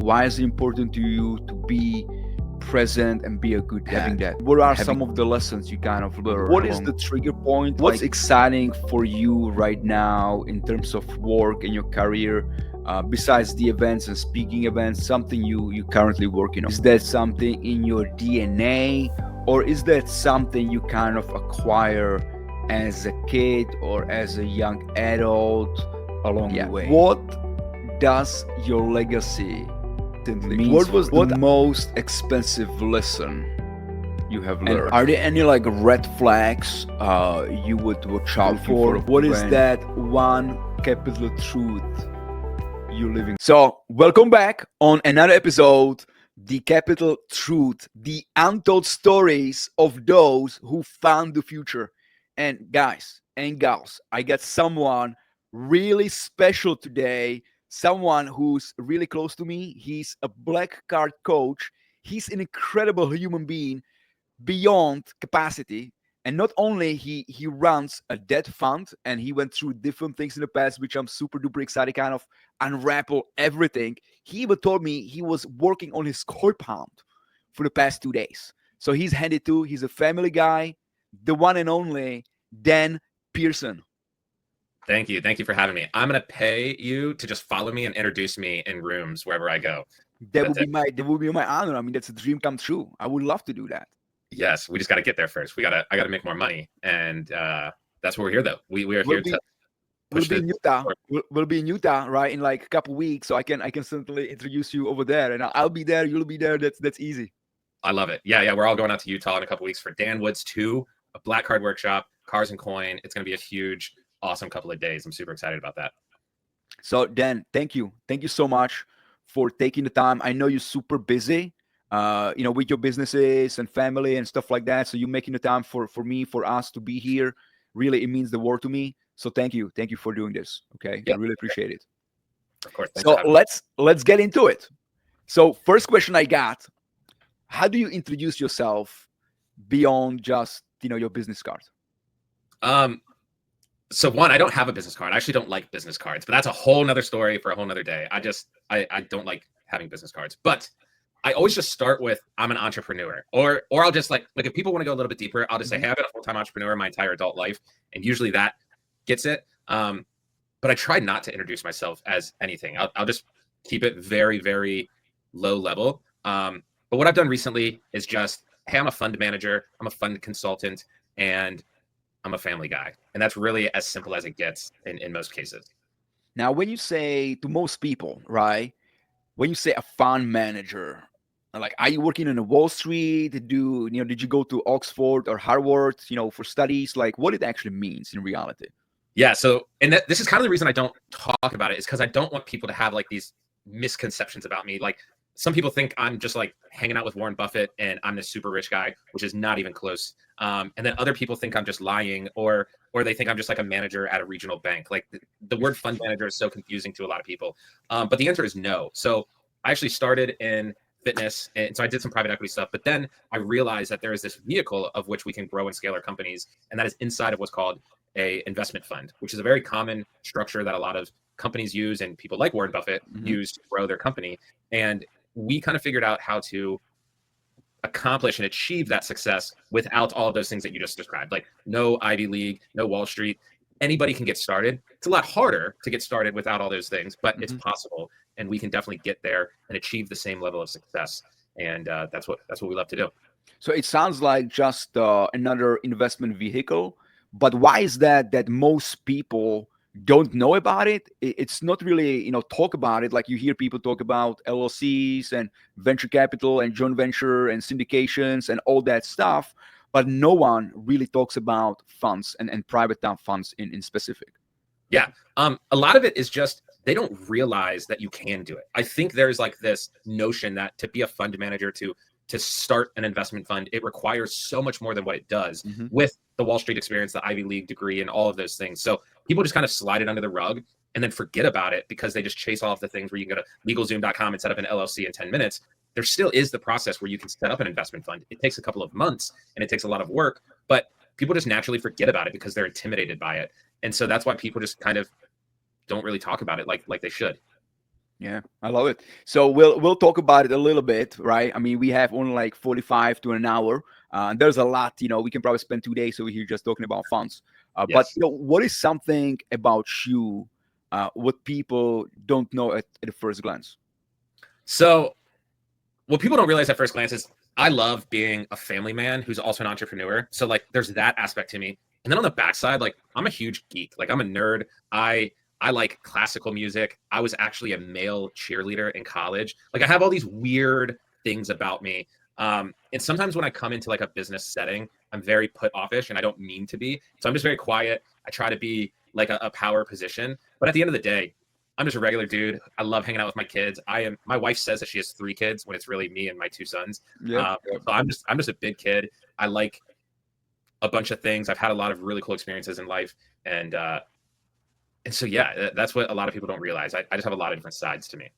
Why is it important to you to be present and be a good dad? What are some of the lessons you kind of learn? What is the trigger point? What's exciting for you right now in terms of work and your career? Besides the events and speaking events, something you currently working on? Is that something in your DNA, or is that something you kind of acquire as a kid or as a young adult along the way? What does your legacy mean? What was the most expensive lesson you have learned? And are there any like red flags you would watch out for? What is that one capital truth you living? So welcome back on another episode, the capital truth, the untold stories of those who found the future. And guys and gals, I got someone really special today, someone who's really close to me. He's a black card coach. He's an incredible human being beyond capacity. And not only he runs a debt fund, and he went through different things in the past, which I'm super duper excited kind of unravel everything. He even told me he was working on his compound for the past 2 days. So he's handed to, he's a family guy, the one and only Dan Pierson. Thank you. Thank you for having me. I'm going to pay you to just follow me and introduce me in rooms wherever I go. That would be my honor. I mean, that's a dream come true. I would love to do that. Yes, we just got to get there first. I got to make more money, and that's why we're here, though. We are here to push. We'll be in Utah. We'll be in Utah, right, in like a couple weeks. So I can certainly introduce you over there, and I'll be there. You'll be there. That's easy. I love it. Yeah. We're all going out to Utah in a couple weeks for Dan Wood's 2, a black card workshop, Cars and Coin. It's going to be a huge, awesome couple of days. I'm super excited about that. So Dan, thank you so much for taking the time. I know you're super busy, with your businesses and family and stuff like that. So you making the time for me, for us to be here, really, it means the world to me. So thank you for doing this. Okay, yeah. I really appreciate it. Of course. So let's get into it. So first question I got: how do you introduce yourself beyond just your business card? So one, I don't have a business card. I actually don't like business cards, but that's a whole nother story for a whole nother day. I don't like having business cards, but I always just start with, I'm an entrepreneur, or I'll just like if people want to go a little bit deeper, I'll just say, hey, I've been a full-time entrepreneur my entire adult life. And usually that gets it. But I try not to introduce myself as anything. I'll just keep it very, very low level. But what I've done recently is just, hey, I'm a fund manager, I'm a fund consultant, and I'm a family guy. And that's really as simple as it gets in most cases. Now, when you say to most people, right, when you say a fund manager, like, are you working on a Wall Street? Did you go to Oxford or Harvard, for studies? Like, what it actually means in reality? Yeah. So, and this is kind of the reason I don't talk about it, is because I don't want people to have like these misconceptions about me. Like, some people think I'm just like hanging out with Warren Buffett and I'm this super rich guy, which is not even close. And then other people think I'm just lying, or they think I'm just like a manager at a regional bank. Like the word fund manager is so confusing to a lot of people. But the answer is no. So I actually started in fitness, and so I did some private equity stuff, but then I realized that there is this vehicle of which we can grow and scale our companies, and that is inside of what's called a investment fund, which is a very common structure that a lot of companies use and people like Warren Buffett use to grow their company. And we kind of figured out how to accomplish and achieve that success without all of those things that you just described, like no Ivy League, no Wall Street. Anybody can get started. It's a lot harder to get started without all those things, but it's possible, and we can definitely get there and achieve the same level of success. And that's what we love to do. So it sounds like just another investment vehicle, but why is that most people don't know about it? It's not really, talk about it. Like, you hear people talk about LLCs and venture capital and joint venture and syndications and all that stuff, but no one really talks about funds and private funds in specific. Yeah. A lot of it is just, they don't realize that you can do it. I think there's like this notion that to be a fund manager, to start an investment fund, it requires so much more than what it does with the Wall Street experience, the Ivy League degree, and all of those things. So people just kind of slide it under the rug and then forget about it because they just chase all of the things where you can go to LegalZoom.com and set up an LLC in 10 minutes. There still is the process where you can set up an investment fund. It takes a couple of months and it takes a lot of work, but people just naturally forget about it because they're intimidated by it. And so that's why people just kind of don't really talk about it like they should. Yeah, I love it. So we'll talk about it a little bit, right? I mean, we have only like 45 to an hour. There's a lot, we can probably spend 2 days over here just talking about funds. But Yes. what is something about you, what people don't know at the first glance? So what people don't realize at first glance is I love being a family man who's also an entrepreneur. So like there's that aspect to me. And then on the backside, like I'm a huge geek. Like I'm a nerd. I like classical music. I was actually a male cheerleader in college. Like I have all these weird things about me. And sometimes when I come into like a business setting, I'm very put offish and I don't mean to be. So I'm just very quiet. I try to be like a power position. But at the end of the day, I'm just a regular dude. I love hanging out with my kids. My wife says that she has 3 kids when it's really me and my 2 sons. Yeah. So I'm just a big kid. I like a bunch of things. I've had a lot of really cool experiences in life, and so yeah, that's what a lot of people don't realize. I just have a lot of different sides to me.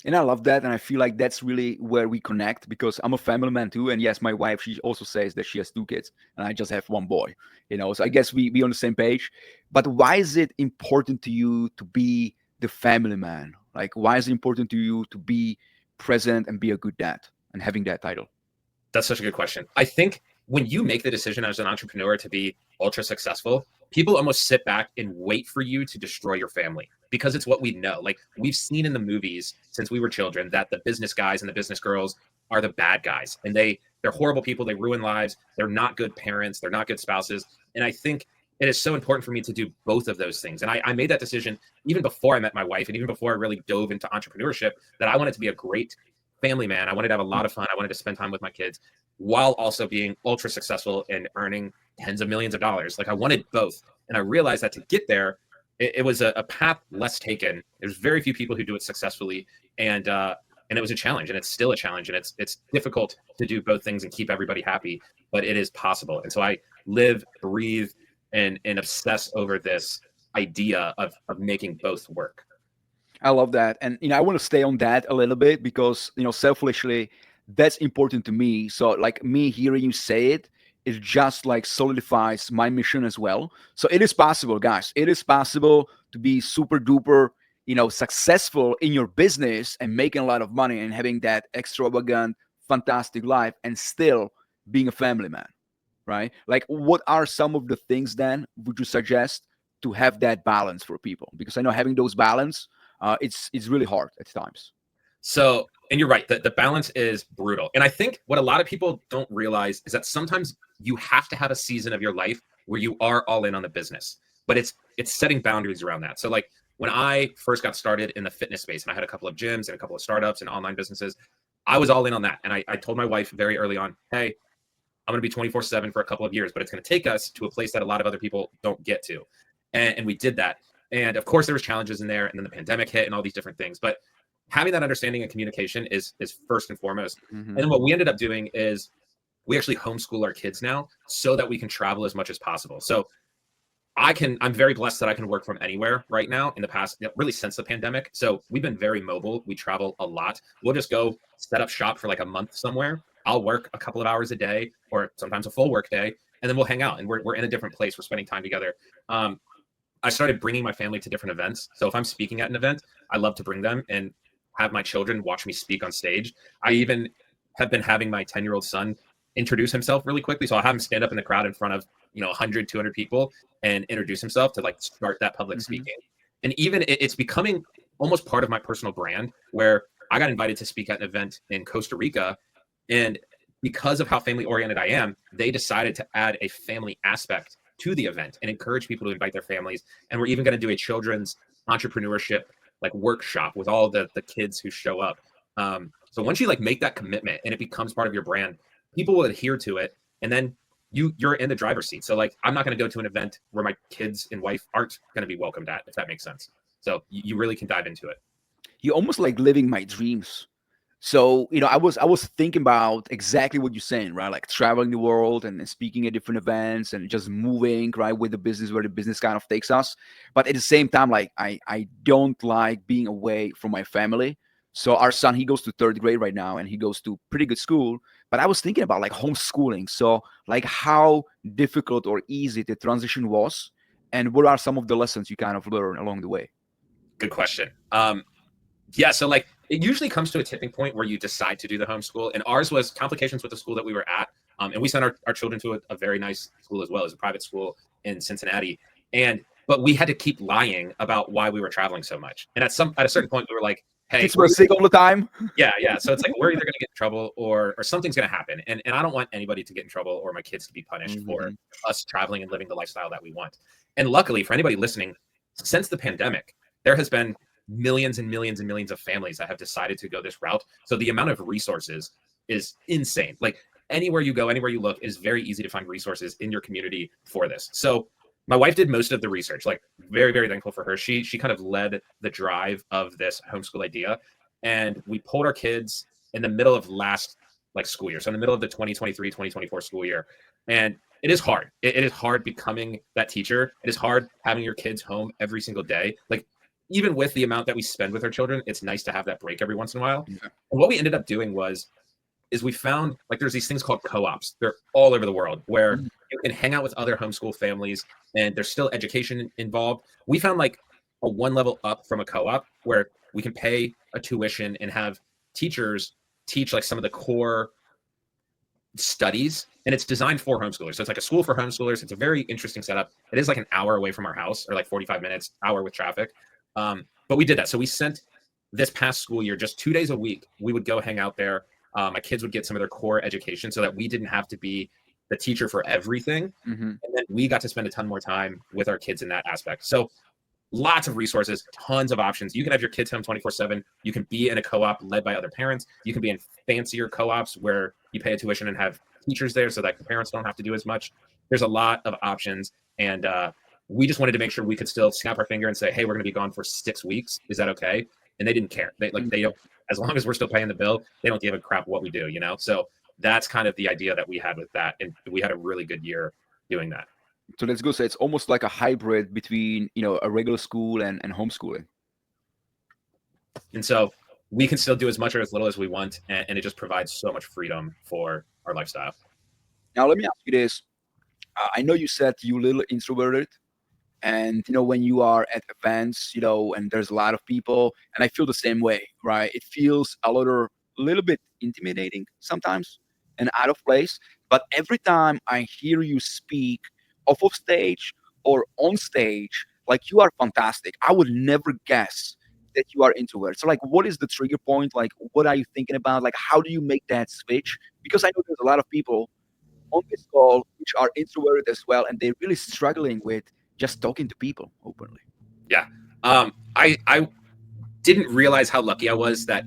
And I love that. And I feel like that's really where we connect because I'm a family man too. And yes, my wife, she also says that she has 2 kids and I just have one boy, So I guess we on the same page. But why is it important to you to be the family man? Like, why is it important to you to be present and be a good dad and having that title? That's such a good question. I think when you make the decision as an entrepreneur to be ultra successful, people almost sit back and wait for you to destroy your family because it's what we know. Like we've seen in the movies since we were children that the business guys and the business girls are the bad guys and they're horrible people. They ruin lives. They're not good parents. They're not good spouses. And I think it is so important for me to do both of those things. And I made that decision even before I met my wife and even before I really dove into entrepreneurship that I wanted to be a great family man. I wanted to have a lot of fun. I wanted to spend time with my kids while also being ultra successful and earning tens of millions of dollars. Like I wanted both. And I realized that to get there, it was a path less taken. There's very few people who do it successfully. And it was a challenge and it's still a challenge. And it's difficult to do both things and keep everybody happy, but it is possible. And so I live, breathe, and obsess over this idea of making both work. I love that. And I want to stay on that a little bit because, selfishly, that's important to me. So like me hearing you say it just like solidifies my mission as well. So it is possible, guys. It is possible to be super duper, successful in your business and making a lot of money and having that extravagant, fantastic life and still being a family man, right? Like what are some of the things then would you suggest to have that balance for people? Because I know having those balance, it's really hard at times. So, and you're right, the balance is brutal. And I think what a lot of people don't realize is that sometimes you have to have a season of your life where you are all in on the business, but it's setting boundaries around that. So like when I first got started in the fitness space and I had a couple of gyms and a couple of startups and online businesses, I was all in on that. And I told my wife very early on, hey, I'm going to be 24/7 for a couple of years, but it's going to take us to a place that a lot of other people don't get to. And we did that. And of course there was challenges in there and then the pandemic hit and all these different things, but having that understanding and communication is first and foremost. Mm-hmm. And then what we ended up doing is we actually homeschool our kids now so that we can travel as much as possible. So I'm very blessed that I can work from anywhere right now in the past, really since the pandemic. So we've been very mobile. We travel a lot. We'll just go set up shop for like a month somewhere. I'll work a couple of hours a day or sometimes a full work day, and then we'll hang out and we're in a different place. We're spending time together. I started bringing my family to different events. So if I'm speaking at an event, I love to bring them and have my children watch me speak on stage. I even have been having my 10-year-old son introduce himself really quickly. So I'll have him stand up in the crowd in front of, 100, 200 people and introduce himself to like start that public speaking. And even it's becoming almost part of my personal brand where I got invited to speak at an event in Costa Rica. And because of how family oriented I am, they decided to add a family aspect to the event and encourage people to invite their families. And we're even going to do a children's entrepreneurship like workshop with all the kids who show up. So once you like make that commitment and it becomes part of your brand, people will adhere to it. And then you're in the driver's seat. So like, I'm not going to go to an event where my kids and wife aren't going to be welcomed at, if that makes sense. So you really can dive into it. You're almost like living my dreams. So, I was thinking about exactly what you're saying, right? Like traveling the world and speaking at different events and just moving, right, with the business where the business kind of takes us. But at the same time, like I don't like being away from my family. So our son, he goes to third grade right now and he goes to pretty good school. But I was thinking about like homeschooling. So like how difficult or easy the transition was and what are some of the lessons you kind of learn along the way? Good question. Yeah, so like it usually comes to a tipping point where you decide to do the homeschool, and ours was complications with the school that we were at, and we sent our children to a very nice school as well. It was a private school in Cincinnati, and but we had to keep lying about why we were traveling so much. And at a certain point, we were like, "Hey, Kids were sick all the time. yeah." So it's like we're either going to get in trouble or something's going to happen, and I don't want anybody to get in trouble or my kids to be punished for us traveling and living the lifestyle that we want. And luckily, for anybody listening, since the pandemic, there has been millions and millions and millions of families that have decided to go this route. So the amount of resources is insane. Like anywhere you go, anywhere you look, it is very easy to find resources in your community for this. So my wife did most of the research, like very, very thankful for her. She kind of led the drive of this homeschool idea. And we pulled our kids in the middle of last like school year. So in the middle of the 2023, 2024 school year. And it is hard. It is hard becoming that teacher. It is hard having your kids home every single day. Like even with the amount that we spend with our children, it's nice to have that break every once in a while. Yeah. And what we ended up doing is we found like there's these things called co-ops. They're all over the world where you can hang out with other homeschool families and there's still education involved. We found like a one level up from a co-op where we can pay a tuition and have teachers teach like some of the core studies, and it's designed for homeschoolers. So it's like a school for homeschoolers. It's a very interesting setup. It is like an hour away from our house, or like 45 minutes, hour with traffic. But we did that. So we sent this past school year, just 2 days a week, we would go hang out there. My kids would get some of their core education so that we didn't have to be the teacher for everything. And then we got to spend a ton more time with our kids in that aspect. So lots of resources, tons of options. You can have your kids home 24/7. You can be in a co-op led by other parents. You can be in fancier co-ops where you pay a tuition and have teachers there so that the parents don't have to do as much. There's a lot of options. And we just wanted to make sure we could still snap our finger and say, hey, we're going to be gone for 6 weeks. Is that okay? And they didn't care. They don't, as long as we're still paying the bill, they don't give a crap what we do, you know? So that's kind of the idea that we had with that. And we had a really good year doing that. So let's go. So it's almost like a hybrid between, a regular school and homeschooling. And so we can still do as much or as little as we want. And it just provides so much freedom for our lifestyle. Now, let me ask you this. I know you said you're a little introverted. And, when you are at events, and there's a lot of people, and I feel the same way, right? It feels a little bit intimidating sometimes and out of place. But every time I hear you speak off of stage or on stage, like you are fantastic. I would never guess that you are introvert. So like, what is the trigger point? Like, what are you thinking about? Like, how do you make that switch? Because I know there's a lot of people on this call which are introverted as well, and they're really struggling with just talking to people openly. Yeah. I didn't realize how lucky I was that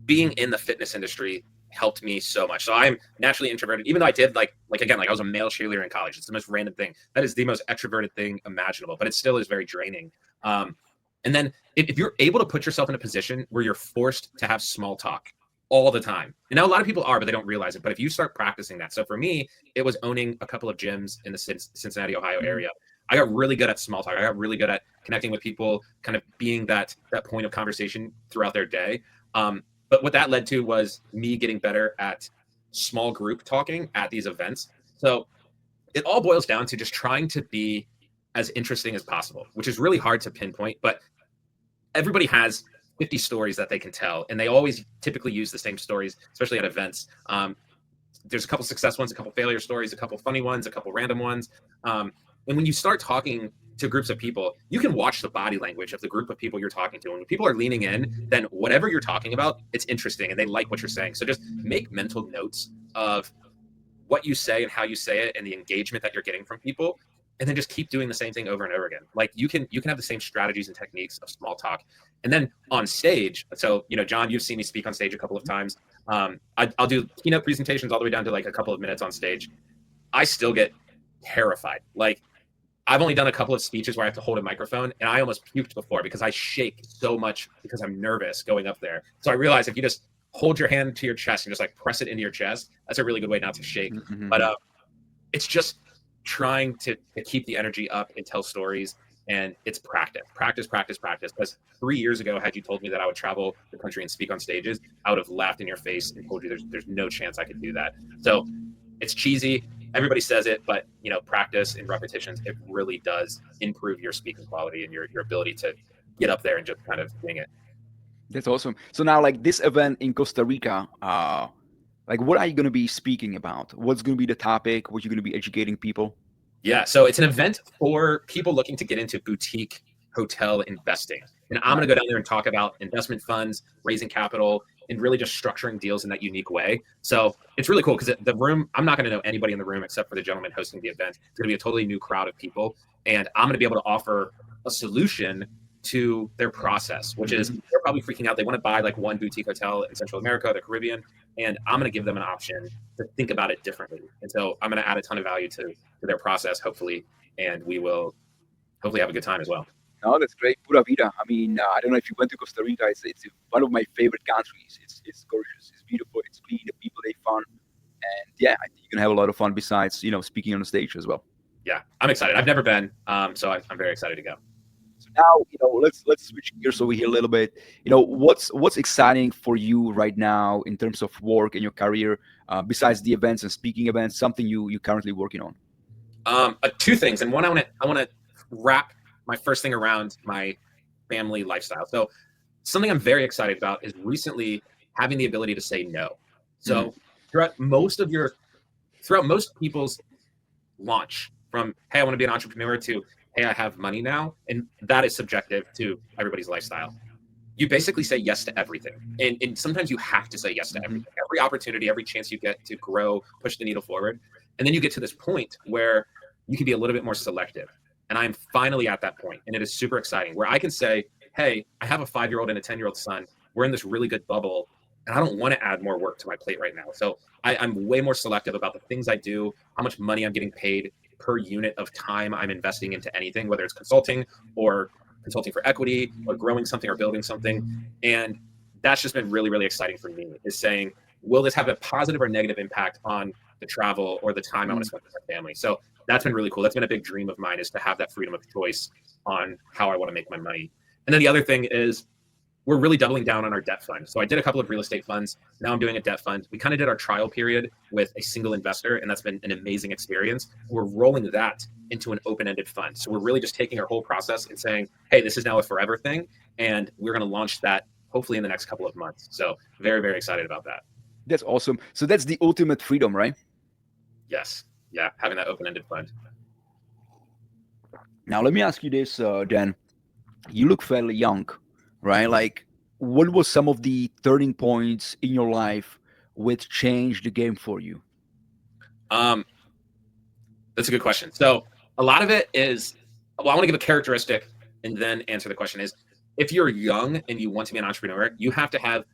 being in the fitness industry helped me so much. So I'm naturally introverted, even though I did like I was a male cheerleader in college. It's the most random thing. That is the most extroverted thing imaginable, but it still is very draining. And then if you're able to put yourself in a position where you're forced to have small talk all the time, and now a lot of people are, but they don't realize it. But if you start practicing that, so for me, it was owning a couple of gyms in the Cincinnati, Ohio area. I got really good at small talk. I got really good at connecting with people, kind of being that point of conversation throughout their day. But what that led to was me getting better at small group talking at these events. So it all boils down to just trying to be as interesting as possible, which is really hard to pinpoint, but everybody has 50 stories that they can tell, and they always typically use the same stories, especially at events. There's a couple success ones, a couple failure stories, a couple funny ones, a couple random ones. And when you start talking to groups of people, you can watch the body language of the group of people you're talking to. And when people are leaning in, then whatever you're talking about, it's interesting and they like what you're saying. So just make mental notes of what you say and how you say it and the engagement that you're getting from people. And then just keep doing the same thing over and over again. Like you can have the same strategies and techniques of small talk. And then on stage, so, John, you've seen me speak on stage a couple of times. I'll do keynote presentations all the way down to like a couple of minutes on stage. I still get terrified. Like I've only done a couple of speeches where I have to hold a microphone, and I almost puked before because I shake so much because I'm nervous going up there. So I realized if you just hold your hand to your chest and just like press it into your chest, that's a really good way not to shake. Mm-hmm. But it's just trying to keep the energy up and tell stories. And it's practice. Because 3 years ago, had you told me that I would travel the country and speak on stages, I would have laughed in your face and told you there's no chance I could do that. So it's cheesy. Everybody says it, but practice and repetitions, it really does improve your speaking quality and your ability to get up there and just kind of wing it. That's awesome. So now, like this event in Costa Rica, like what are you going to be speaking about? What's going to be the topic? What you're going to be educating people? Yeah, so it's an event for people looking to get into boutique hotel investing. And I'm going to go down there and talk about investment funds, raising capital, and really just structuring deals in that unique way. So it's really cool because the room, I'm not going to know anybody in the room except for the gentleman hosting the event. It's going to be a totally new crowd of people. And I'm going to be able to offer a solution to their process, which is they're probably freaking out. They want to buy like one boutique hotel in Central America, the Caribbean, and I'm going to give them an option to think about it differently. And so I'm going to add a ton of value to their process, hopefully, and we will hopefully have a good time as well. No, that's great. Pura vida. I mean, I don't know if you went to Costa Rica. It's one of my favorite countries. It's gorgeous. It's beautiful. It's clean. The people, they fun. And yeah, I think you can have a lot of fun besides, speaking on the stage as well. Yeah, I'm excited. I've never been, so I'm very excited to go. So now, let's switch gears over here a little bit. What's exciting for you right now in terms of work and your career, besides the events and speaking events, something you currently working on? Two things, and one I want to wrap my first thing around my family lifestyle. So something I'm very excited about is recently having the ability to say no. So throughout most people's launch, from hey, I want to be an entrepreneur to hey, I have money now, and that is subjective to everybody's lifestyle. You basically say yes to everything, and sometimes you have to say yes to everything. Every opportunity, every chance you get to grow, push the needle forward, and then you get to this point where you can be a little bit more selective. And I'm finally at that point, and it is super exciting, where I can say, hey, I have a 5-year-old and a 10-year-old son. We're in this really good bubble, and I don't want to add more work to my plate right now. So I'm way more selective about the things I do, how much money I'm getting paid per unit of time I'm investing into anything, whether it's consulting or consulting for equity or growing something or building something. And that's just been really, really exciting for me, is saying, will this have a positive or negative impact on the travel or the time I want to spend with my family? So that's been really cool. That's been a big dream of mine, is to have that freedom of choice on how I want to make my money. And then the other thing is we're really doubling down on our debt fund. So I did a couple of real estate funds. Now I'm doing a debt fund. We kind of did our trial period with a single investor, and that's been an amazing experience. We're rolling that into an open-ended fund. So we're really just taking our whole process and saying, hey, this is now a forever thing, and we're going to launch that hopefully in the next couple of months. So very, very excited about that. That's awesome. So that's the ultimate freedom, right? Yes. Yeah, having that open-ended fund. Now, let me ask you this, Dan. You look fairly young, right? Like, what was some of the turning points in your life which changed the game for you? That's a good question. So a lot of it is, well, I want to give a characteristic and then answer the question is, if you're young and you want to be an entrepreneur, you have to have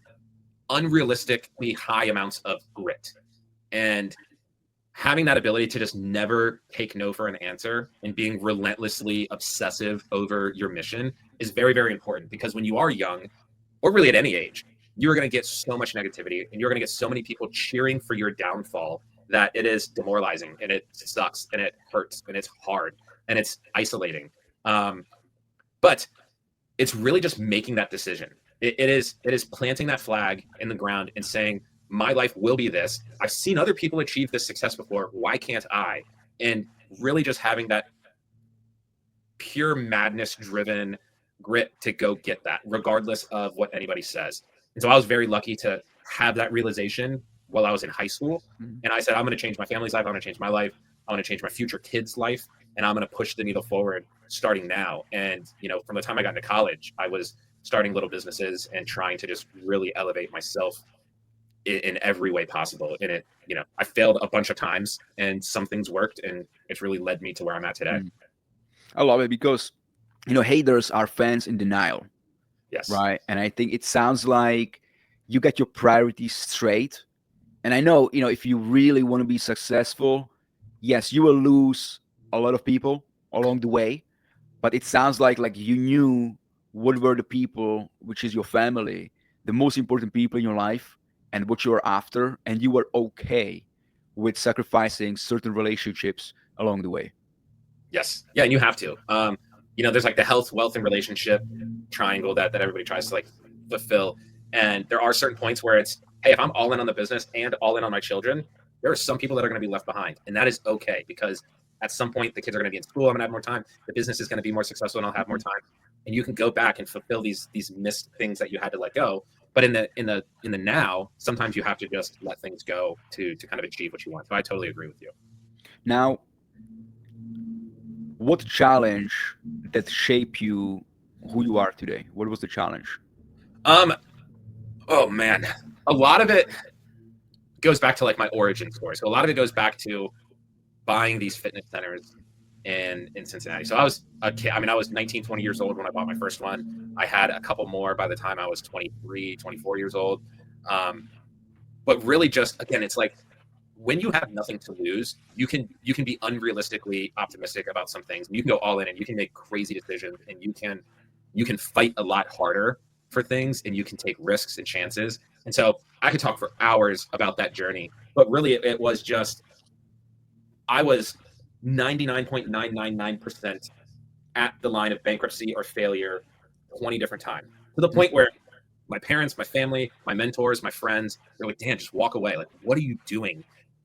unrealistically high amounts of grit. And having that ability to just never take no for an answer and being relentlessly obsessive over your mission is very, very important, because when you are young, or really at any age, you're going to get so much negativity and you're going to get so many people cheering for your downfall that it is demoralizing and it sucks and it hurts and it's hard and it's isolating. But it's really just making that decision. It is planting that flag in the ground and saying, my life will be this. I've seen other people achieve this success before. Why can't I? And really just having that pure madness driven grit to go get that, regardless of what anybody says. And so I was very lucky to have that realization while I was in high school. And I said, I'm going to change my family's life. I'm going to change my life. I want to change my future kids' life. And I'm going to push the needle forward starting now. And, from the time I got into college, I was starting little businesses and trying to just really elevate myself in every way possible. And it, I failed a bunch of times and some things worked, and it's really led me to where I'm at today. I love it because, haters are fans in denial. Yes. Right. And I think it sounds like you got your priorities straight. And I know, if you really want to be successful, yes, you will lose a lot of people along the way, but it sounds like you knew what were the people, which is your family, the most important people in your life, and what you're after, and you were okay with sacrificing certain relationships along the way. Yes. Yeah, and you have to. There's the health, wealth, and relationship triangle that everybody tries to fulfill. And there are certain points where it's, hey, if I'm all in on the business and all in on my children, there are some people that are going to be left behind. And that is okay, because at some point the kids are going to be in school. I'm going to have more time. The business is going to be more successful and I'll have more time. and you can go back and fulfill these missed things that you had to let go. But in the now, sometimes you have to just let things go to kind of achieve what you want. So I totally agree with you. Now, what challenge that shaped you who you are today? What was the challenge? Oh man, a lot of it goes back to like my origin story. So a lot of it goes back to buying these fitness centers in Cincinnati. So I was a kid. I mean, I was 19, 20 years old when I bought my first one. I had a couple more by the time I was 23, 24 years old. But really just, again, it's like when you have nothing to lose, you can be unrealistically optimistic about some things. You can go all in and you can make crazy decisions, and you can fight a lot harder for things, and you can take risks and chances. And so I could talk for hours about that journey, but really it was just, I was 99.999% at the line of bankruptcy or failure 20 different times, to the point where my parents, my family, my mentors, my friends, they're like, Dan, just walk away. Like, what are you doing?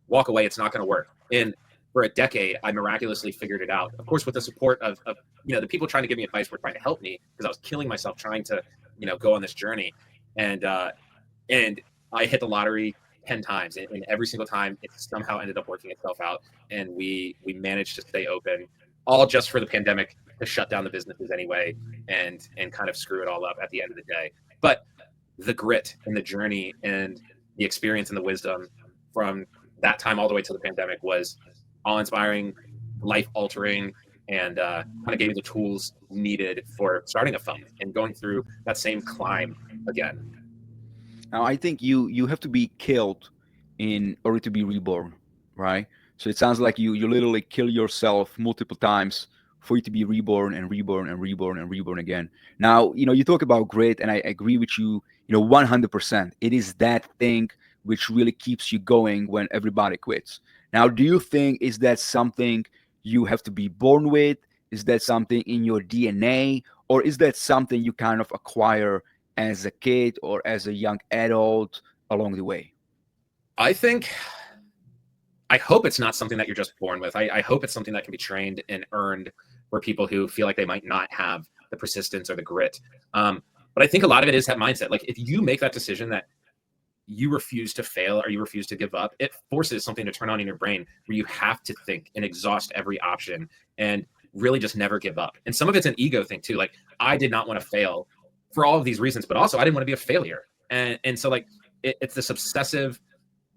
Walk away. It's not going to work. And for a decade, I miraculously figured it out. Of course, with the support of the people trying to give me advice were trying to help me, because I was killing myself trying to, go on this journey. And I hit the lottery 10 times, and every single time it somehow ended up working itself out. And we managed to stay open, all just for the pandemic to shut down the businesses anyway, and kind of screw it all up at the end of the day. But the grit and the journey and the experience and the wisdom from that time all the way to the pandemic was awe-inspiring, life-altering, and kind of gave me the tools needed for starting a fund and going through that same climb again. Now, I think you have to be killed in order to be reborn, right? So it sounds like you literally kill yourself multiple times for you to be reborn and reborn and reborn and reborn again. Now, you talk about grit, and I agree with you, 100%. It is that thing which really keeps you going when everybody quits. Now, do you think, is that something you have to be born with? Is that something in your DNA? Or is that something you kind of acquire as a kid or as a young adult along the way? I hope it's not something that you're just born with. I hope it's something that can be trained and earned for people who feel like they might not have the persistence or the grit. But I think a lot of it is that mindset. Like, if you make that decision that you refuse to fail or you refuse to give up, it forces something to turn on in your brain where you have to think and exhaust every option and really just never give up. And some of it's an ego thing too. Like, I did not want to fail for all of these reasons, but also I didn't want to be a failure. And so like it's this obsessive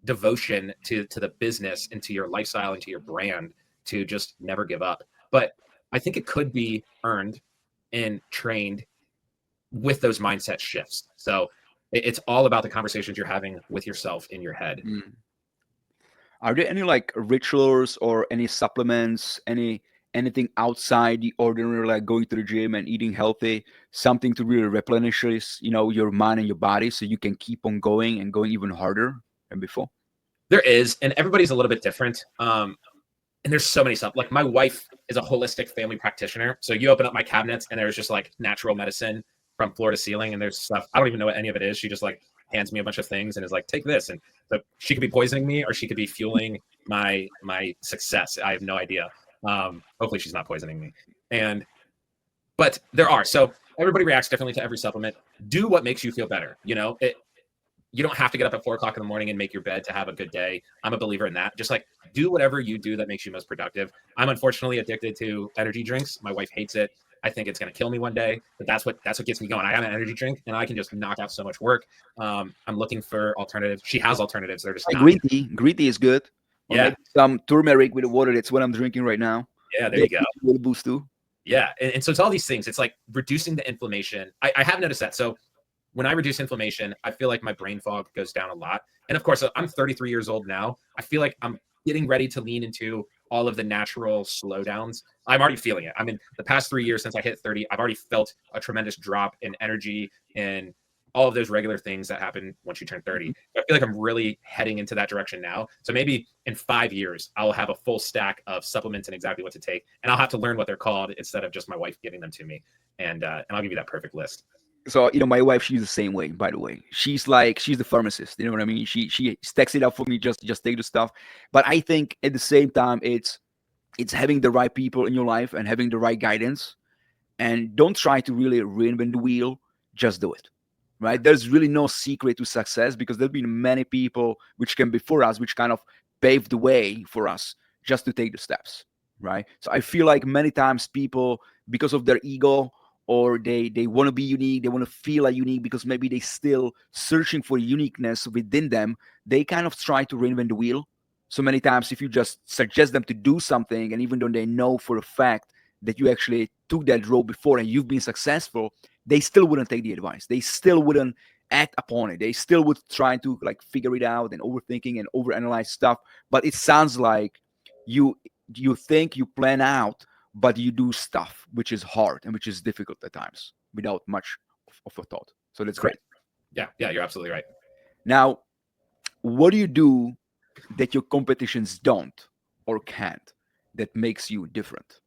devotion to the business and to your lifestyle and to your brand to just never give up. But I think it could be earned and trained with those mindset shifts. So it's all about the conversations you're having with yourself in your head. Are there any like rituals or any supplements, anything outside the ordinary, like going to the gym and eating healthy, something to really replenish, your mind and your body, so you can keep on going and going even harder than before? There is, and everybody's a little bit different. And there's so many stuff. Like, my wife is a holistic family practitioner. So you open up my cabinets and there's just like natural medicine from floor to ceiling. And there's stuff, I don't even know what any of it is. She just like hands me a bunch of things and is like, take this. And so she could be poisoning me or she could be fueling my success. I have no idea. Hopefully she's not poisoning me. But there are. So everybody reacts differently to every supplement. Do what makes you feel better. You don't have to get up at 4:00 in the morning and make your bed to have a good day. I'm a believer in that. Just like, do whatever you do that makes you most productive. I'm unfortunately addicted to energy drinks. My wife hates it. I think it's going to kill me one day, but that's what gets me going. I have an energy drink and I can just knock out so much work. I'm looking for alternatives. She has alternatives. They're just like green tea. Green tea is good. Or yeah. Some turmeric with the water. That's what I'm drinking right now. Yeah, there you go. A little boost too. Yeah. And so it's all these things. It's like reducing the inflammation. I have noticed that. So when I reduce inflammation, I feel like my brain fog goes down a lot. And of course, I'm 33 years old now. I feel like I'm getting ready to lean into all of the natural slowdowns. I'm already feeling it. I mean, the past 3 years since I hit 30, I've already felt a tremendous drop in energy and all of those regular things that happen once you turn 30. I feel like I'm really heading into that direction now. So maybe in 5 years, I'll have a full stack of supplements and exactly what to take. And I'll have to learn what they're called instead of just my wife giving them to me. And I'll give you that perfect list. So, my wife, she's the same way, by the way. She's the pharmacist. You know what I mean? She stacks it up for me, just take the stuff. But I think at the same time, it's having the right people in your life and having the right guidance. and don't try to really reinvent the wheel. Just do it. Right? There's really no secret to success, because there've been many people which came before us, which kind of paved the way for us just to take the steps. Right? So I feel like many times people, because of their ego, or they want to be unique, they want to feel like unique, because maybe they still searching for uniqueness within them, they kind of try to reinvent the wheel. So many times, if you just suggest them to do something, and even though they know for a fact that you actually took that road before and you've been successful, they still wouldn't take the advice. They still wouldn't act upon it. They still would try to like figure it out and overthinking and overanalyze stuff. But it sounds like you think, you plan out, but you do stuff which is hard and which is difficult at times without much of a thought. So that's great. Yeah, you're absolutely right. Now, what do you do that your competitions don't or can't, that makes you different?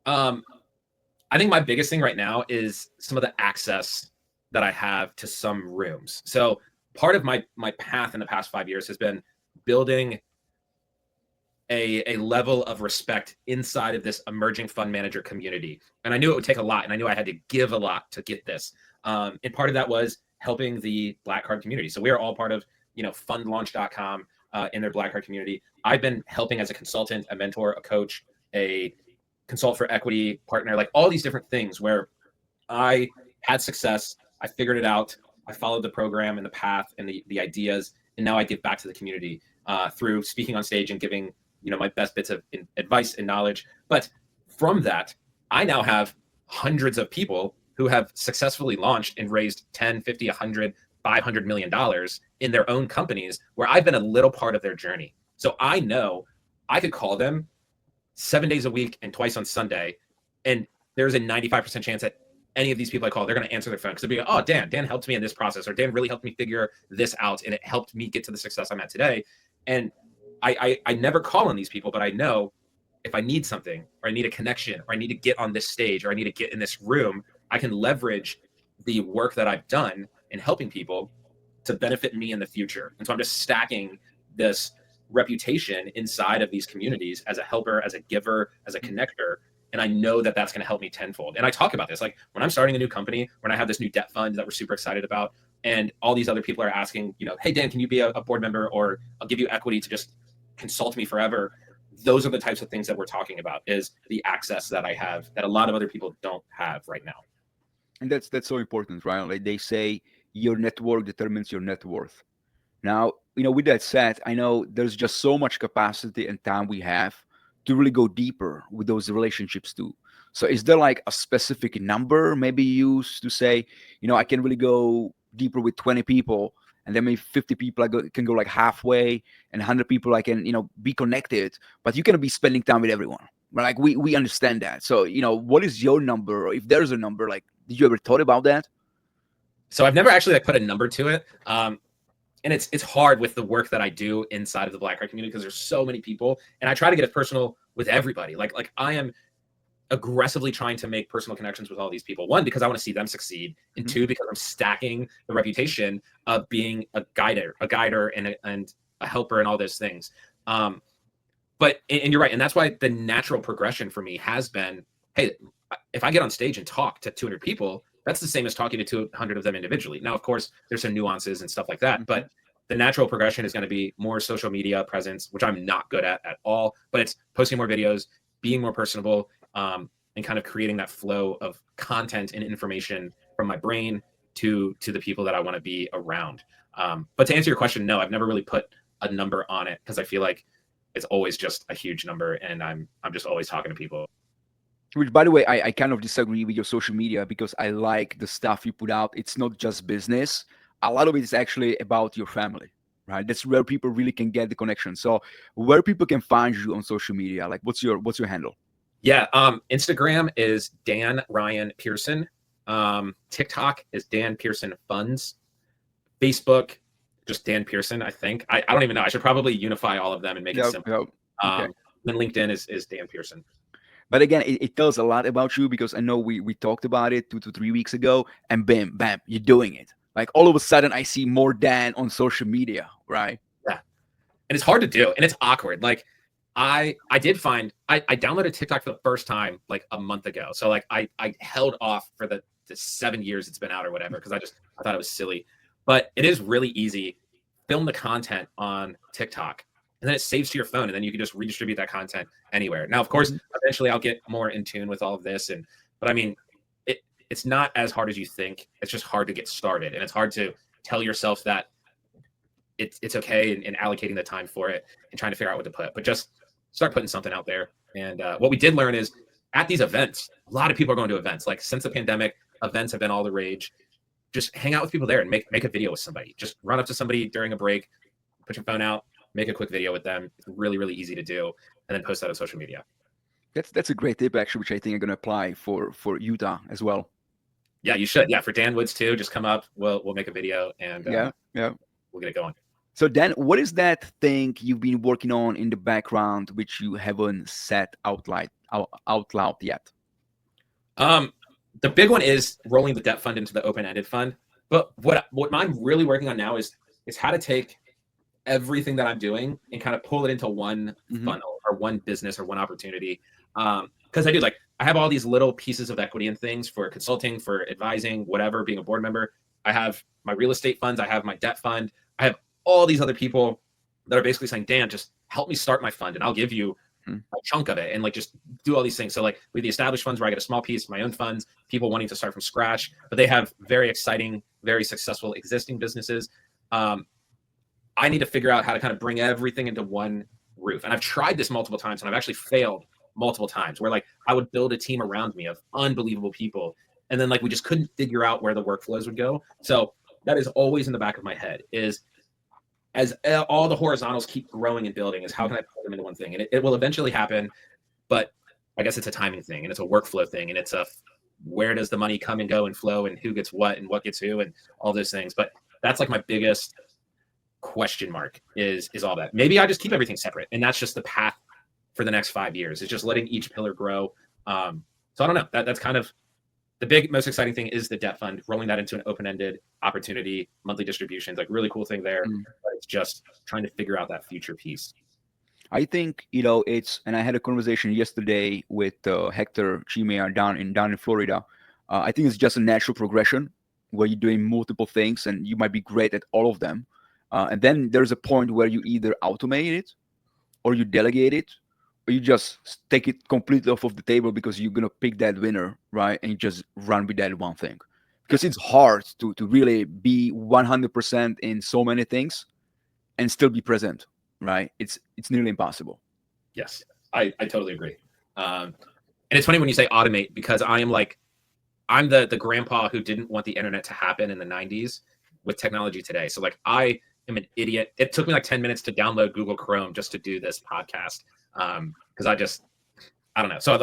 I think my biggest thing right now is some of the access that I have to some rooms. So part of my path in the past 5 years has been building a level of respect inside of this emerging fund manager community. And I knew it would take a lot, and I knew I had to give a lot to get this. And part of that was helping the Black Card community. So we are all part of, fundlaunch.com in their Black Card community. I've been helping as a consultant, a mentor, a coach, a consult for equity partner, like all these different things where I had success. I figured it out. I followed the program and the path and the ideas. And now I give back to the community through speaking on stage and giving, my best bits of advice and knowledge. But from that, I now have hundreds of people who have successfully launched and raised 10, 50, 100, $500 million in their own companies, where I've been a little part of their journey. So I know I could call them 7 days a week and twice on Sunday, and there's a 95% chance that any of these people I call, they're going to answer their phone, because they'll be like, oh, Dan helped me in this process, or Dan really helped me figure this out, and it helped me get to the success I'm at today. And I never call on these people, but I know if I need something, or I need a connection, or I need to get on this stage, or I need to get in this room, I can leverage the work that I've done in helping people to benefit me in the future. And so I'm just stacking this reputation inside of these communities as a helper, as a giver, as a connector. And I know that that's going to help me tenfold. And I talk about this, like when I'm starting a new company, when I have this new debt fund that we're super excited about, and all these other people are asking, hey, Dan, can you be a board member, or I'll give you equity to just consult me forever. Those are the types of things that we're talking about, is the access that I have that a lot of other people don't have right now. And that's so important, right? Like they say, your network determines your net worth. Now, with that said, I know there's just so much capacity and time we have to really go deeper with those relationships too. So is there like a specific number maybe you use to say, I can really go deeper with 20 people, and then maybe 50 people can go like halfway, and 100 people I can, be connected, but you cannot be spending time with everyone. But like we understand that. So, what is your number, or if there's a number, like, did you ever thought about that? So I've never actually put a number to it. And it's hard with the work that I do inside of the Black Card community, because there's so many people, and I try to get it personal with everybody. Like I am aggressively trying to make personal connections with all these people. One, because I want to see them succeed, and two, because I'm stacking the reputation of being a guider and a helper and all those things. But you're right, and that's why the natural progression for me has been, hey, if I get on stage and talk to 200 people, that's the same as talking to 200 of them individually. Now, of course, there's some nuances and stuff like that, but the natural progression is going to be more social media presence, which I'm not good at all, but it's posting more videos, being more personable, and kind of creating that flow of content and information from my brain to the people that I want to be around. But to answer your question, no, I've never really put a number on it, because I feel like it's always just a huge number, and I'm just always talking to people. Which, by the way, I kind of disagree with your social media, because I like the stuff you put out. It's not just business. A lot of it is actually about your family, right? That's where people really can get the connection. So where people can find you on social media, like what's your handle? Yeah. Instagram is Dan Ryan Pierson. TikTok is Dan Pierson Funds. Facebook, just Dan Pierson, I think. I don't even know. I should probably unify all of them and make it simple. Okay. Then LinkedIn is Dan Pierson. But again, it tells a lot about you, because I know we talked about it 2 to 3 weeks ago, and bam, you're doing it. Like all of a sudden I see more Dan on social media, right? Yeah. And it's hard to do, and it's awkward. Like I did find I downloaded TikTok for the first time like a month ago. So like I held off for the 7 years it's been out or whatever because I thought it was silly. But it is really easy. Film the content on TikTok and then it saves to your phone and then you can just redistribute that content anywhere. Now, of course, eventually I'll get more in tune with all of this but I mean it's not as hard as you think. It's just hard to get started and it's hard to tell yourself that it's okay in allocating the time for it and trying to figure out what to put. But just start putting something out there. And what we did learn is at these events, a lot of people are going to events. Like since the pandemic, events have been all the rage. Just hang out with people there and make a video with somebody. Just run up to somebody during a break, put your phone out, make a quick video with them. It's really, really easy to do. And then post that on social media. That's a great tip, actually, which I think I'm going to apply for Utah as well. Yeah, you should. Yeah, for Dan Woods too. Just come up. We'll make a video and yeah, we'll get it going. So Dan, what is that thing you've been working on in the background which you haven't said out loud yet? The big one is rolling the debt fund into the open-ended fund. But what I'm really working on now is how to take everything that I'm doing and kind of pull it into one funnel or one business or one opportunity. Because I have all these little pieces of equity and things for consulting, for advising, whatever, being a board member. I have my real estate funds. I have my debt fund. I have all these other people that are basically saying, Dan, just help me start my fund and I'll give you a chunk of it and like just do all these things. So like with the established funds where I get a small piece, my own funds, people wanting to start from scratch, but they have very exciting, very successful existing businesses. I need to figure out how to kind of bring everything into one roof. And I've tried this multiple times and I've actually failed multiple times where like I would build a team around me of unbelievable people. And then like we just couldn't figure out where the workflows would go. So that is always in the back of my head is as all the horizontals keep growing and building is how can I put them into one thing? And it will eventually happen, but I guess it's a timing thing and it's a workflow thing. And it's where does the money come and go and flow and who gets what and what gets who and all those things. But that's like my biggest question mark is all that. Maybe I just keep everything separate and that's just the path for the next 5 years. It's just letting each pillar grow. So I don't know. That's kind of the big, most exciting thing is the debt fund, rolling that into an open-ended opportunity, monthly distributions, like really cool thing there. But it's just trying to figure out that future piece. I think, and I had a conversation yesterday with Hector Chimea down in Florida. I think it's just a natural progression where you're doing multiple things and you might be great at all of them. And then there's a point where you either automate it or you delegate it, or you just take it completely off of the table because you're going to pick that winner, right? And you just run with that one thing. Because it's hard to really be 100% in so many things and still be present, right? It's nearly impossible. Yes, I totally agree. And it's funny when you say automate because I'm the grandpa who didn't want the internet to happen in the 90s with technology today. So like I am an idiot. It took me like 10 minutes to download Google Chrome just to do this podcast. Because I don't know. So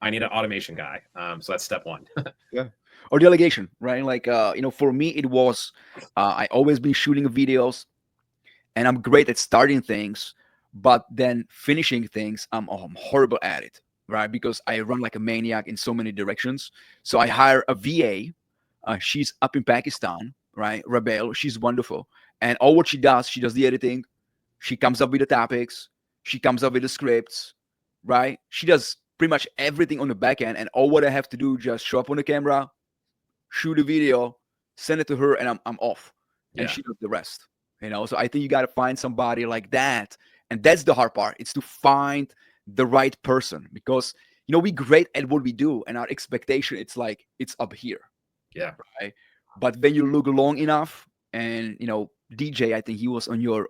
I need an automation guy. So that's step one. Yeah. Or delegation, right? Like, for me, it was, I always been shooting videos and I'm great at starting things, but then finishing things, I'm horrible at it, right? Because I run like a maniac in so many directions. So I hire a VA. She's up in Pakistan, right? Rabel, she's wonderful. And all what she does the editing. She comes up with the topics. She comes up with the scripts, right? She does pretty much everything on the back end. And all what I have to do, just show up on the camera, shoot a video, send it to her, and I'm off. And she does the rest. So I think you got to find somebody like that. And that's the hard part. It's to find the right person because, we're great at what we do. And our expectation, it's like, it's up here. Yeah. Right. But when you look long enough and, DJ, I think he was on your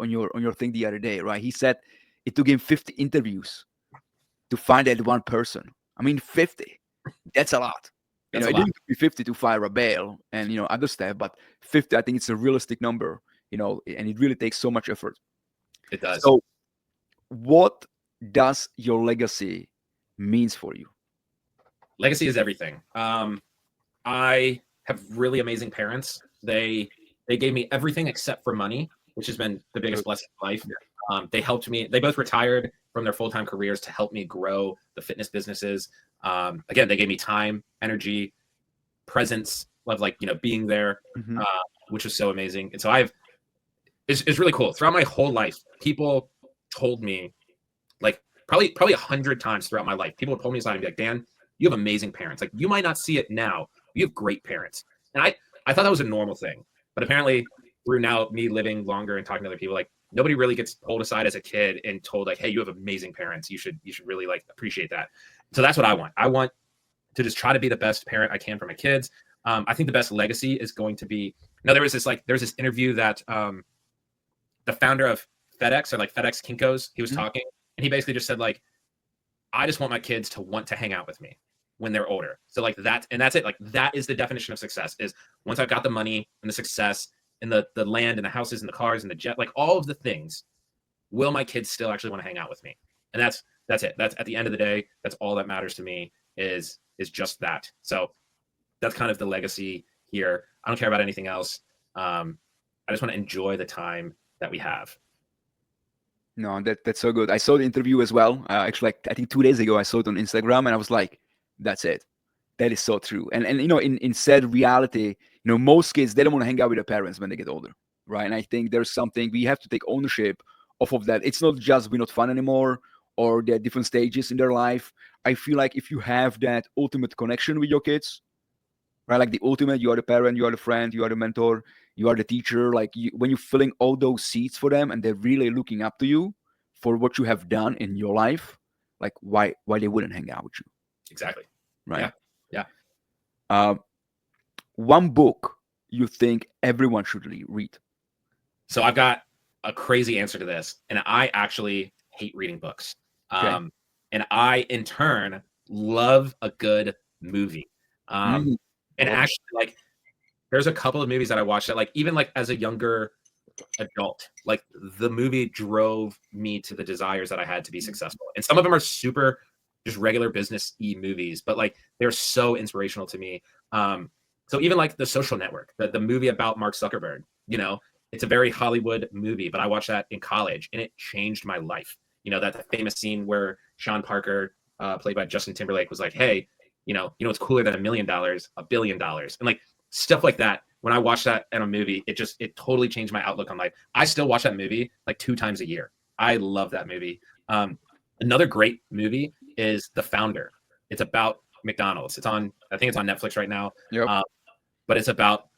thing the other day, right? He said it took him 50 interviews to find that one person. I mean, 50, that's a lot. It didn't be 50 to fire a bail and, other stuff, but 50, I think it's a realistic number, and it really takes so much effort. It does. So what does your legacy means for you? Legacy is everything. I have really amazing parents. They gave me everything except for money, which has been the biggest blessing of life. They helped me. They both retired from their full-time careers to help me grow the fitness businesses. Again, they gave me time, energy, presence, love, being there, which was so amazing. And so it's really cool. Throughout my whole life, people told me, probably 100 times throughout my life, people would pull me aside and be like, Dan, you have amazing parents. Like, you might not see it now, but you have great parents. And I thought that was a normal thing. But apparently, through now me living longer and talking to other people, like, nobody really gets pulled aside as a kid and told like, hey, you have amazing parents. You should really like appreciate that. So that's what I want. I want to just try to be the best parent I can for my kids. I think the best legacy is going to be. Now there's this interview that the founder of FedEx, or like FedEx Kinko's, he was talking, and he basically just said like, I just want my kids to want to hang out with me when they're older. So like that's it. Like that is the definition of success, is once I've got the money and the success and the land and the houses and the cars and the jet, like all of the things, will my kids still actually want to hang out with me? And that's it. That's at the end of the day, that's all that matters to me, is just that. So that's kind of the legacy here. I don't care about anything else. I just want to enjoy the time that we have. No, that's so good. I saw the interview as well. Actually, like, I think 2 days ago, I saw it on Instagram, and I was like, that's it. That is so true. And in said reality, most kids, they don't want to hang out with their parents when they get older, right? And I think there's something we have to take ownership of that. It's not just we're not fun anymore, or they're different stages in their life. I feel like if you have that ultimate connection with your kids, right? Like the ultimate, you are the parent, you are the friend, you are the mentor, you are the teacher. Like when you're filling all those seats for them, and they're really looking up to you for what you have done in your life, like why they wouldn't hang out with you? Exactly. Right. Yeah. One book you think everyone should read? So I've got a crazy answer to this, and I actually hate reading books. Okay. And I, in turn, love a good movie. And actually, like, there's a couple of movies that I watched that, like, even like as a younger adult, like the movie drove me to the desires that I had to be successful. And some of them are super just regular business-y movies, but like they're so inspirational to me. So even like The Social Network, the movie about Mark Zuckerberg, it's a very Hollywood movie, but I watched that in college and it changed my life. That famous scene where Sean Parker, played by Justin Timberlake, was like, hey, what's cooler than $1 million? $1 billion. And like stuff like that. When I watched that in a movie, it totally changed my outlook on life. I still watch that movie like 2 times a year. I love that movie. Another great movie is The Founder. It's about McDonald's. I think it's on Netflix right now. Yep. But it's about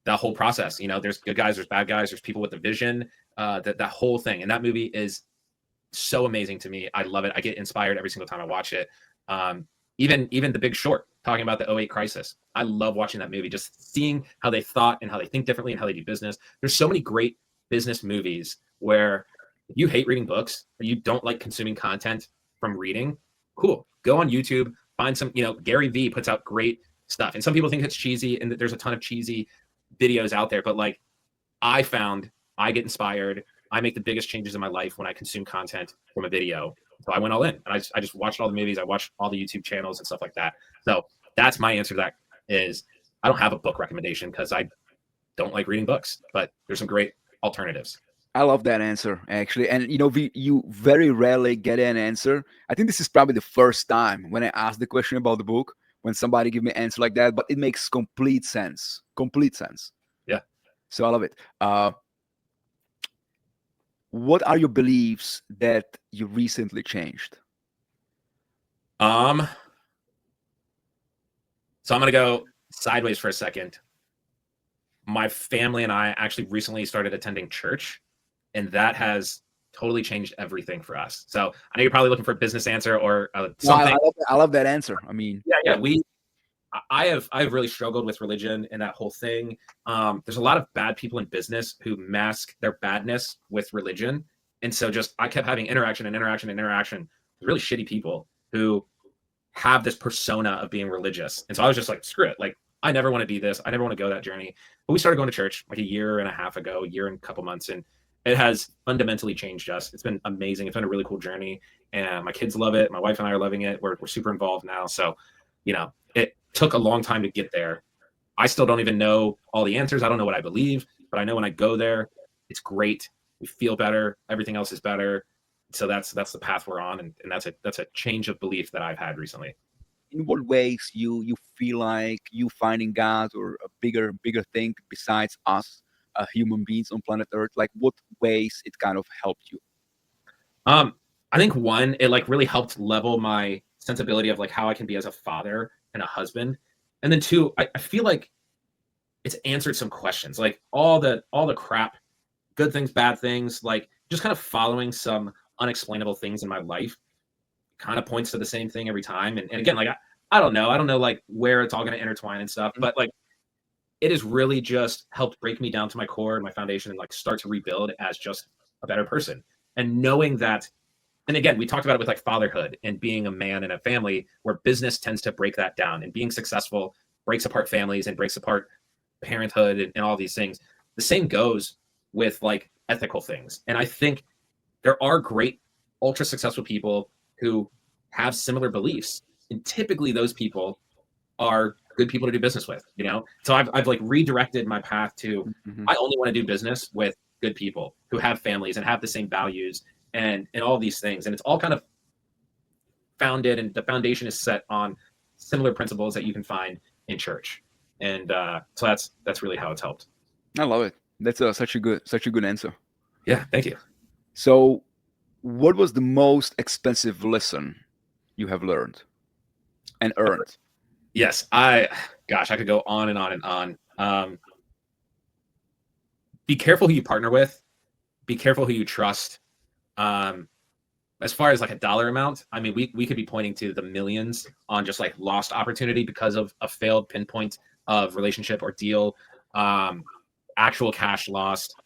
that whole process. There's good guys, there's bad guys, there's people with a vision, that whole thing. And that movie is so amazing to me. I love it. I get inspired every single time I watch it. Even The Big Short, talking about the 2008 crisis. I love watching that movie, just seeing how they thought and how they think differently and how they do business. There's so many great business movies where if you hate reading books or you don't like consuming content from reading, cool. Go on YouTube, find some, Gary Vee puts out great stuff. And some people think it's cheesy, and there's a ton of cheesy videos out there, but like I get inspired. I make the biggest changes in my life when I consume content from a video. So I went all in, and I just watched all the movies. I watched all the YouTube channels and stuff like that. So that's my answer to that. Is I don't have a book recommendation because I don't like reading books, but there's some great alternatives. I love that answer, actually. And you very rarely get an answer. I think this is probably the first time when I ask the question about the book, when somebody give me an answer like that, but it makes complete sense. Yeah. So I love it. What are your beliefs that you recently changed? So I'm going to go sideways for a second. My family and I actually recently started attending church, and that has totally changed everything for us. So I know you're probably looking for a business answer or something. No, I love that answer. I mean, yeah. I've really struggled with religion and that whole thing. There's a lot of bad people in business who mask their badness with religion. And so I kept having interaction with really shitty people who have this persona of being religious. And so I was just like, screw it. Like, I never want to be this. I never want to go that journey. But we started going to church like a year and a couple months. And it has fundamentally changed us. It's been amazing. It's been a really cool journey. And my kids love it. My wife and I are loving it. We're super involved now. So, it took a long time to get there. I still don't even know all the answers. I don't know what I believe, but I know when I go there, it's great. We feel better. Everything else is better. So that's the path we're on. And that's a change of belief that I've had recently. In what ways you feel like you finding God or a bigger thing besides us, human beings on planet Earth? Like what ways it kind of helped you? I think one, it like really helped level my sensibility of like how I can be as a father and a husband. And then two, I feel like it's answered some questions, like all the crap, good things, bad things, like just kind of following some unexplainable things in my life kind of points to the same thing every time. And again, like I don't know like where it's all going to intertwine and stuff, but like it has really just helped break me down to my core and my foundation and like start to rebuild as just a better person. And knowing that, and again, we talked about it with like fatherhood and being a man in a family where business tends to break that down, and being successful breaks apart families and breaks apart parenthood and all these things. The same goes with like ethical things. And I think there are great, ultra successful people who have similar beliefs. And typically those people are good people to do business with, you know? So I've like redirected my path to, I only want to do business with good people who have families and have the same values and all these things. And it's all kind of founded, and the foundation is set on similar principles that you can find in church. And so that's really how it's helped. I love it. That's such a good answer. Yeah, thank you. So, what was the most expensive lesson you have learned and earned? Yes, I could go on and on and on. Be careful who you partner with. Be careful who you trust. As far as like a dollar amount, I mean, we could be pointing to the millions on just like lost opportunity because of a failed pinpoint of relationship or deal, actual cash lost.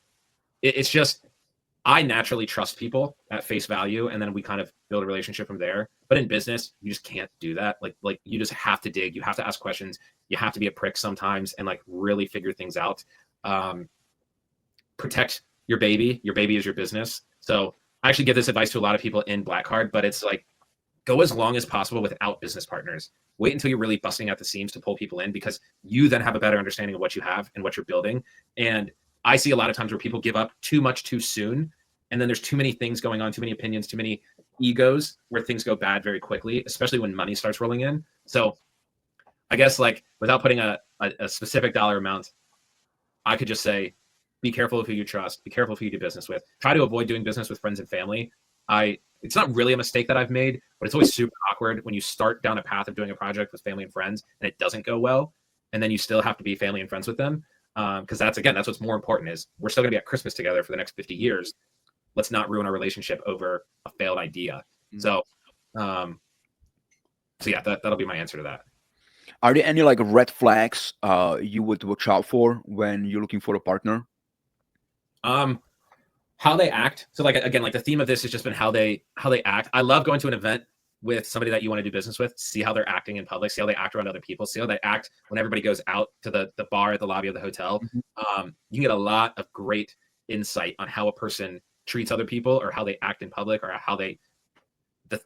It's just, I naturally trust people at face value, and then we kind of build a relationship from there. But in business, you just can't do that. Like you just have to dig. You have to ask questions. You have to be a prick sometimes and like really figure things out. Protect your baby. Your baby is your business. So I actually give this advice to a lot of people in Black Card, but it's like, go as long as possible without business partners. Wait until you're really busting at the seams to pull people in, because you then have a better understanding of what you have and what you're building. And I see a lot of times where people give up too much too soon. And then there's too many things going on, too many opinions, too many egos, where things go bad very quickly, especially when money starts rolling in. So I guess like without putting a specific dollar amount, I could just say, be careful of who you trust. Be careful of who you do business with. Try to avoid doing business with friends and family. It's not really a mistake that I've made, but it's always super awkward when you start down a path of doing a project with family and friends and it doesn't go well, and then you still have to be family and friends with them. Because that's what's more important, is we're still going to be at Christmas together for the next 50 years. Let's not ruin our relationship over a failed idea. So yeah, that'll be my answer to that. Are there any like red flags you would watch out for when you're looking for a partner? How they act. So like, again, like the theme of this has just been how they act. I love going to an event with somebody that you want to do business with, see how they're acting in public, see how they act around other people, see how they act when everybody goes out to the bar at the lobby of the hotel. You can get a lot of great insight on how a person treats other people, or how they act in public, or how the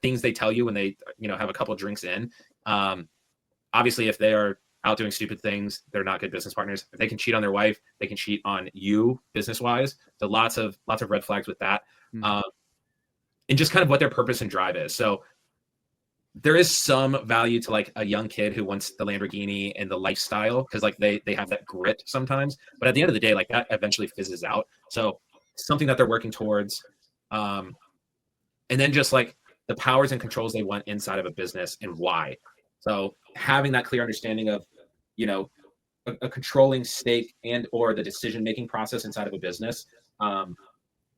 things they tell you when they, have a couple drinks in. Obviously, if they are out doing stupid things, they're not good business partners. If they can cheat on their wife, they can cheat on you business wise. So lots of red flags with that. And just kind of what their purpose and drive is. So there is some value to like a young kid who wants the Lamborghini and the lifestyle, because like they have that grit sometimes. But at the end of the day, like that eventually fizzes out. So something that they're working towards. And then just like the powers and controls they want inside of a business and why. So having that clear understanding of, a controlling stake and or the decision-making process inside of a business,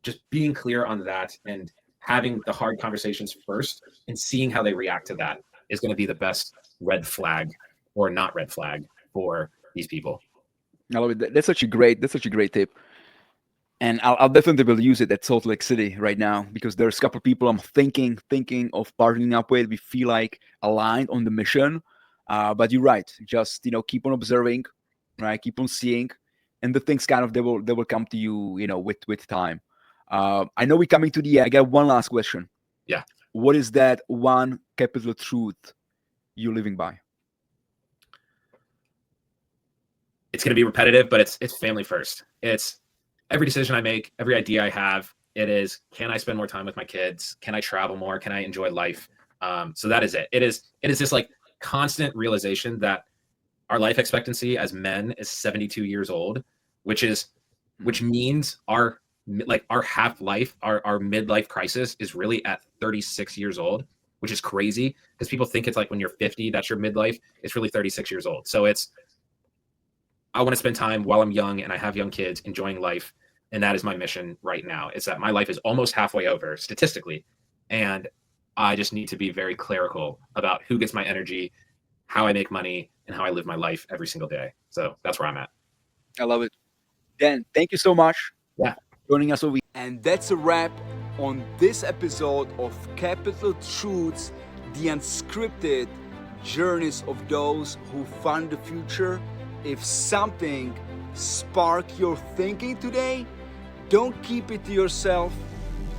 just being clear on that and having the hard conversations first and seeing how they react to that is going to be the best red flag or not red flag for these people. I love it. That's such a great tip. And I'll definitely use it at Salt Lake City right now, because there's a couple of people I'm thinking of partnering up with. We feel like aligned on the mission. But you're right. Just keep on observing, right? Keep on seeing, and the things kind of they will come to you, with time. I know we're coming to the end. I got one last question. Yeah. What is that one capital truth you're living by? It's going to be repetitive, but it's family first. It's every decision I make, every idea I have, it is, can I spend more time with my kids? Can I travel more? Can I enjoy life? So that is it. It is this like constant realization that our life expectancy as men is 72 years old, which means our like our half life, our midlife crisis is really at 36 years old, which is crazy because people think it's like when you're 50, that's your midlife. It's really 36 years old. So I want to spend time while I'm young and I have young kids enjoying life. And that is my mission right now. It's that my life is almost halfway over statistically. And I just need to be very clerical about who gets my energy, how I make money, and how I live my life every single day. So that's where I'm at. I love it. Dan, thank you so much. Yeah. Joining us over. And that's a wrap on this episode of Capital Truths, the unscripted journeys of those who find the future. If something sparked your thinking today, don't keep it to yourself.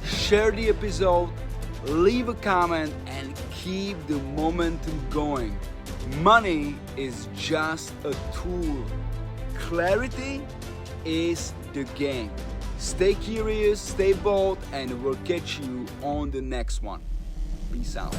Share the episode, leave a comment, and keep the momentum going. Money is just a tool. Clarity is the game. Stay curious, stay bold, and we'll catch you on the next one. Peace out.